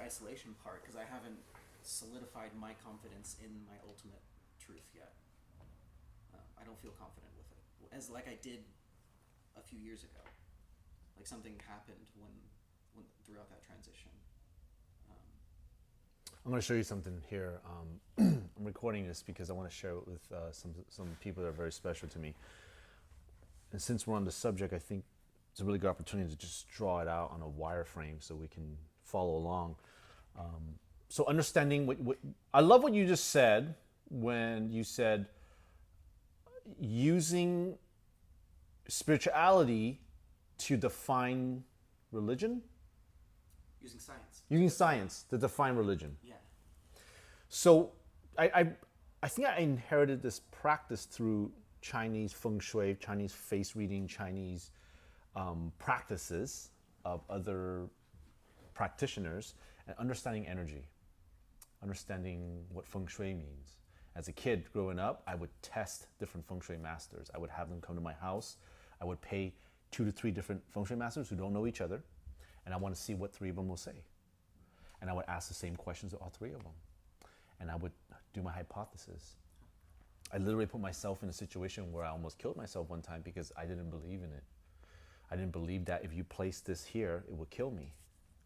isolation part because I haven't solidified my confidence in my ultimate truth yet. I don't feel confident with it as like I did a few years ago. Like something happened when throughout that transition. I'm going to show you something here. I'm recording this because I want to share it with some people that are very special to me. And since we're on the subject, I think it's a really good opportunity to just draw it out on a wireframe so we can follow along. So understanding what I love what you just said when you said using spirituality to define religion. Using science. Using science to define religion. Yeah. So I think I inherited this practice through Chinese feng shui, Chinese face reading, Chinese practices of other practitioners, and understanding energy, understanding what feng shui means. As a kid growing up, I would test different feng shui masters. I would have them come to my house. I would pay 2 to 3 different feng shui masters who don't know each other, and I want to see what 3 of them will say. And I would ask the same questions to all 3 of them. And I would do my hypothesis. I literally put myself in a situation where I almost killed myself one time because I didn't believe in it. I didn't believe that if you place this here, it would kill me.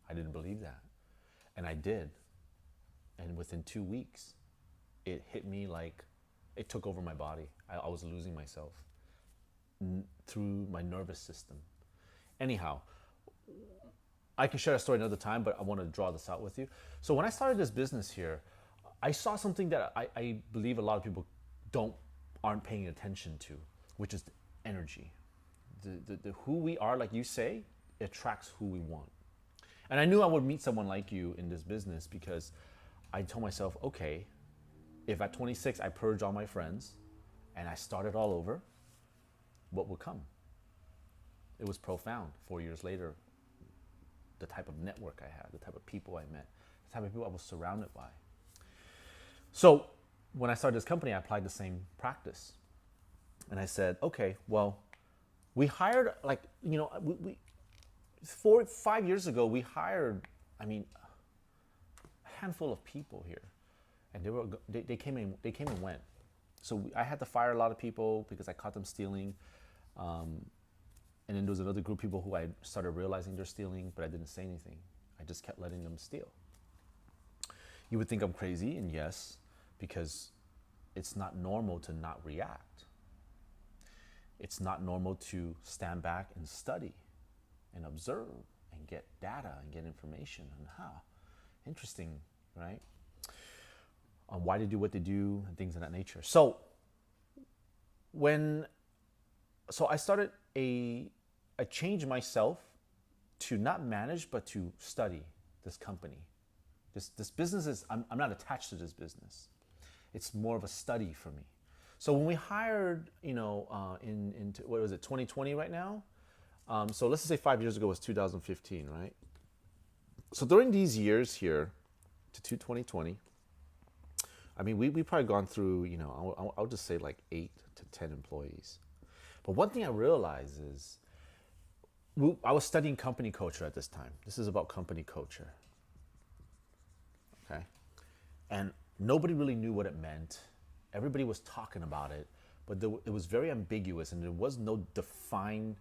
I didn't believe that. And I did. And within 2 weeks, it hit me like it took over my body. I was losing myself through my nervous system. Anyhow, I can share a story another time, but I want to draw this out with you. So when I started this business here, I saw something that I believe a lot of people aren't paying attention to, which is the energy. The who we are, like you say, attracts who we want. And I knew I would meet someone like you in this business because I told myself, okay, if at 26 I purge all my friends and I started all over, what would come? It was profound. 4 years later, the type of network I had, the type of people I met, the type of people I was surrounded by. So when I started this company, I applied the same practice. And I said, okay, well, we hired we 5 years ago, we hired, a handful of people here. And they came and went. So I had to fire a lot of people because I caught them stealing. And then there was another group of people who I started realizing they're stealing, but I didn't say anything. I just kept letting them steal. You would think I'm crazy, and yes, because it's not normal to not react. It's not normal to stand back and study and observe and get data and get information on interesting, right? On why they do what they do and things of that nature. So I changed myself to not manage, but to study this company. This business is, I'm not attached to this business. It's more of a study for me. So when we hired, in what was it, 2020 right now? So let's just say 5 years ago was 2015, right? So during these years here to 2020, we probably gone through, I'll just say like 8 to 10 employees. But one thing I realized is I was studying company culture at this time. This is about company culture. Okay? And nobody really knew what it meant. Everybody was talking about it, but it was very ambiguous and there was no defined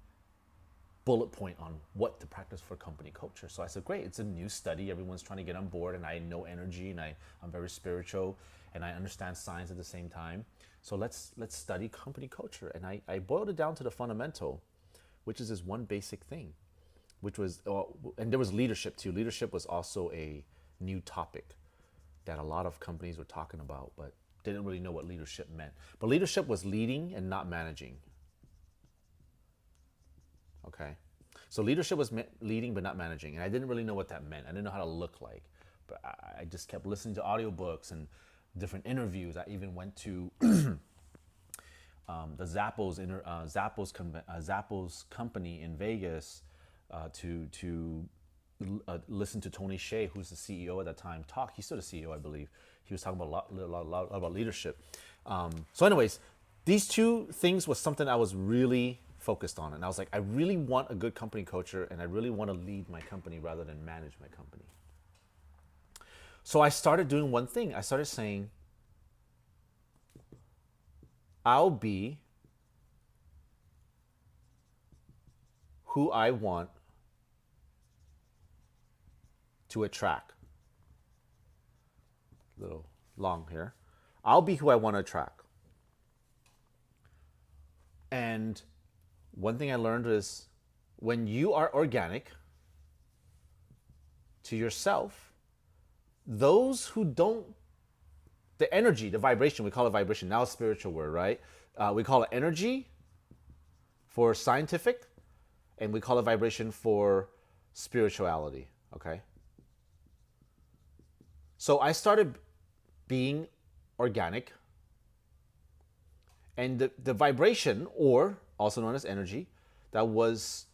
bullet point on what to practice for company culture. So I said, great, it's a new study. Everyone's trying to get on board and I know energy and I'm very spiritual and I understand science at the same time. So let's study company culture. And I boiled it down to the fundamental, which is this one basic thing, which was, and there was leadership too. Leadership was also a new topic that a lot of companies were talking about, but didn't really know what leadership meant. But leadership was leading and not managing. Okay? So leadership was leading but not managing, and I didn't really know what that meant. I didn't know how to look like, but I just kept listening to audiobooks and different interviews. I even went to the Zappos company in Vegas to listen to Tony Hsieh, who's the CEO at that time, talk. He's still the CEO, I believe. He was talking about a lot about leadership. So anyways, these 2 things was something I was really focused on. And I was like, I really want a good company culture and I really want to lead my company rather than manage my company. So I started doing one thing. I started saying, I'll be who I want to attract. A little long here. I'll be who I want to attract. And one thing I learned is when you are organic to yourself, those who don't, the energy, the vibration, we call it vibration, now a spiritual word, right? We call it energy for scientific, and we call it vibration for spirituality, okay? So I started being organic, and the vibration, or also known as energy, that I was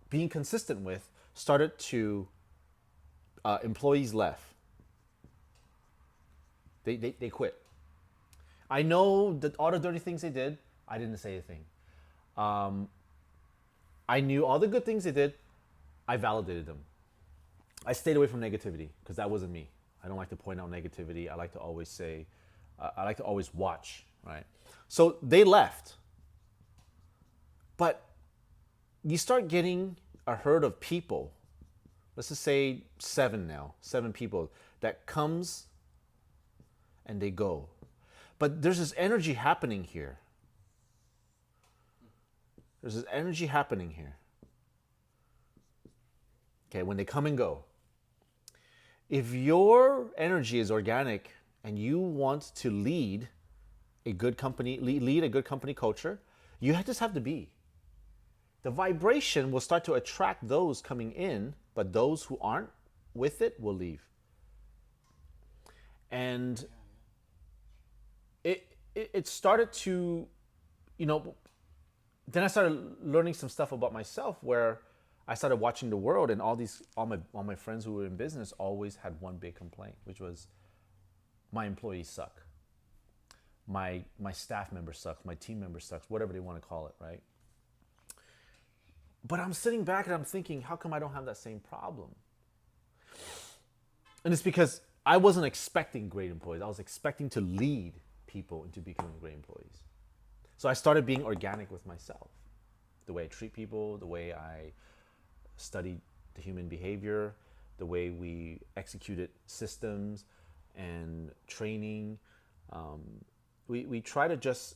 being consistent with, started to, employees left. They quit. I know that all the dirty things they did, I didn't say a thing. I knew all the good things they did, I validated them. I stayed away from negativity because that wasn't me. I don't like to point out negativity. I like to always say, I like to always watch, right? So they left. But you start getting a herd of people, let's just say 7 people that comes and they go. But there's this energy happening here. There's this energy happening here. Okay, when they come and go. If your energy is organic and you want to lead a good company, lead a good company culture, you just have to be. The vibration will start to attract those coming in, but those who aren't with it will leave. And it started to, then I started learning some stuff about myself where I started watching the world, and all my friends who were in business always had one big complaint, which was my employees suck. My staff member sucks, my team member sucks, whatever they want to call it, right? But I'm sitting back and I'm thinking, how come I don't have that same problem? And it's because I wasn't expecting great employees. I was expecting to lead people into becoming great employees. So I started being organic with myself. The way I treat people, the way I studied the human behavior, the way we executed systems and training. We try to just,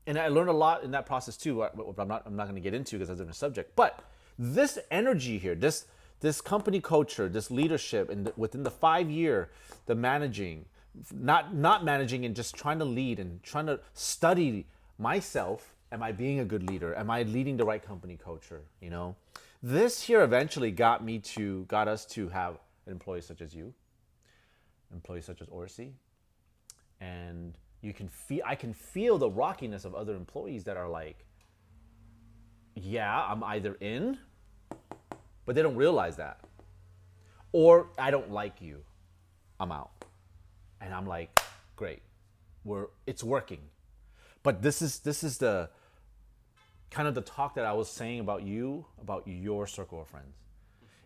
and I learned a lot in that process too. I'm not going to get into because that's a different subject. But this energy here, this company culture, this leadership, and within the 5-year, the managing, not managing and just trying to lead and trying to study myself. Am I being a good leader? Am I leading the right company culture? This here eventually got us to have employees such as you, employees such as Orsi, and I can feel the rockiness of other employees that are like, yeah, I'm either in, but they don't realize that, or I don't like you, I'm out. And I'm like, great, it's working. But this is the kind of the talk that I was saying about your circle of friends.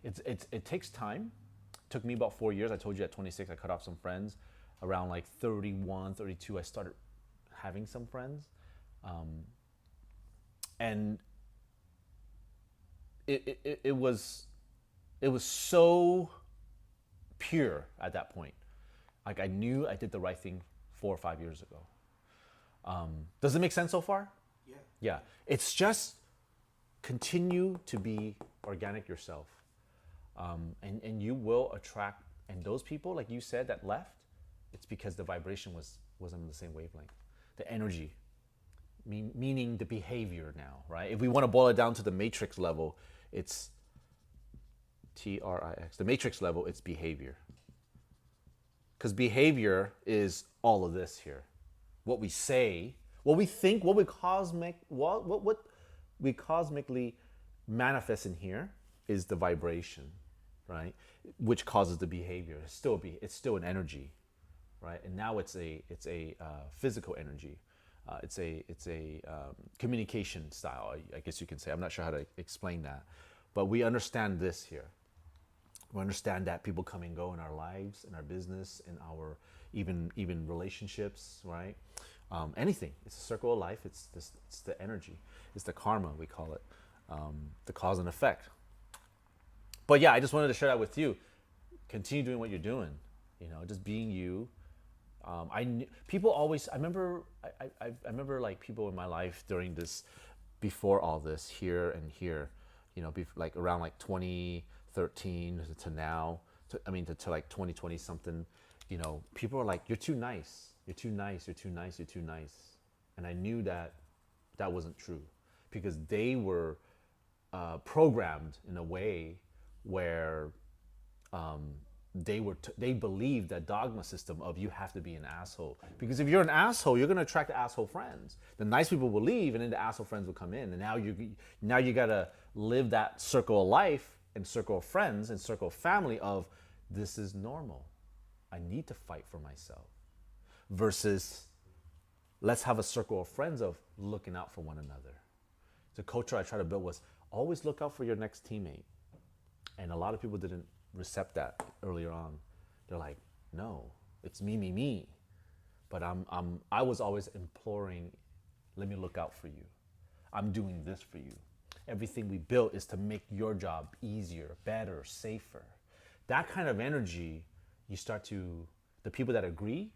It takes time. It took me about 4 years. I told you at 26 I cut off some friends. Around like 31, 32, I started having some friends. And it was so pure at that point. Like I knew I did the right thing 4 or 5 years ago. Does it make sense so far? Yeah. Yeah. It's just continue to be organic yourself. And you will attract, and those people, like you said, that left, it's because the vibration wasn't on the same wavelength. The energy, meaning the behavior now, right? If we want to boil it down to the matrix level, it's TRIX. The matrix level, it's behavior. Because behavior is all of this here. What we say, what we think, what we cosmically manifest in here is the vibration, right? Which causes the behavior. It's still an energy, right? And now it's a physical energy. It's a communication style, I guess you can say. I'm not sure how to explain that, but we understand this here. We understand that people come and go in our lives, in our business, in our even relationships, right? Anything. It's a circle of life. It's the energy. It's the karma, we call it, the cause and effect. But yeah, I just wanted to share that with you. Continue doing what you're doing. Just being you. People always. I remember like people in my life during this, before all this, here and here, like around like 2013 to now, to like 2020 something. People are like, you're too nice. You're too nice. You're too nice. You're too nice. And I knew that wasn't true, because they were programmed in a way where they believe that dogma system of you have to be an asshole, because if you're an asshole, you're going to attract asshole friends. The nice people will leave, and then the asshole friends will come in, and now you got to live that circle of life and circle of friends and circle of family of, this is normal, I need to fight for myself, versus let's have a circle of friends of looking out for one another. The culture I try to build was always look out for your next teammate, and a lot of people didn't accept that earlier on. They're like, no, it's me. But I was always imploring, let me look out for you. I'm doing this for you. Everything we built is to make your job easier, better, safer. That kind of energy, the people that agree,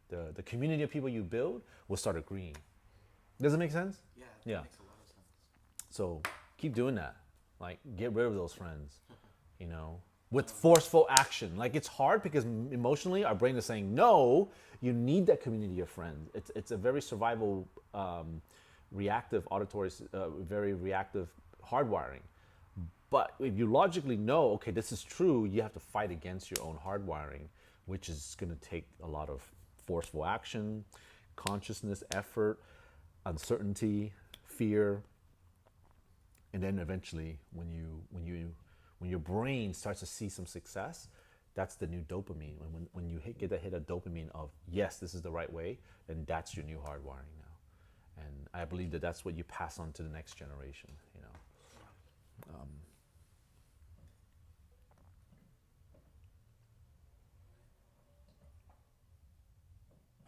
the community of people you build will start agreeing. Does it make sense? Yeah, Yeah. makes a lot of sense. So keep doing that. Like, get rid of those friends, with forceful action. Like, it's hard because emotionally our brain is saying, no, you need that community of friends. It's a very survival, reactive, auditory, very reactive hardwiring. But if you logically know, okay, this is true, you have to fight against your own hardwiring, which is going to take a lot of forceful action, consciousness, effort, uncertainty, fear. And then eventually, when your brain starts to see some success, that's the new dopamine. When you get that hit of dopamine of, yes, this is the right way, then that's your new hardwiring now. And I believe that that's what you pass on to the next generation.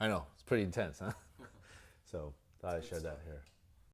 I know, it's pretty intense, huh? So thought I'd share that here.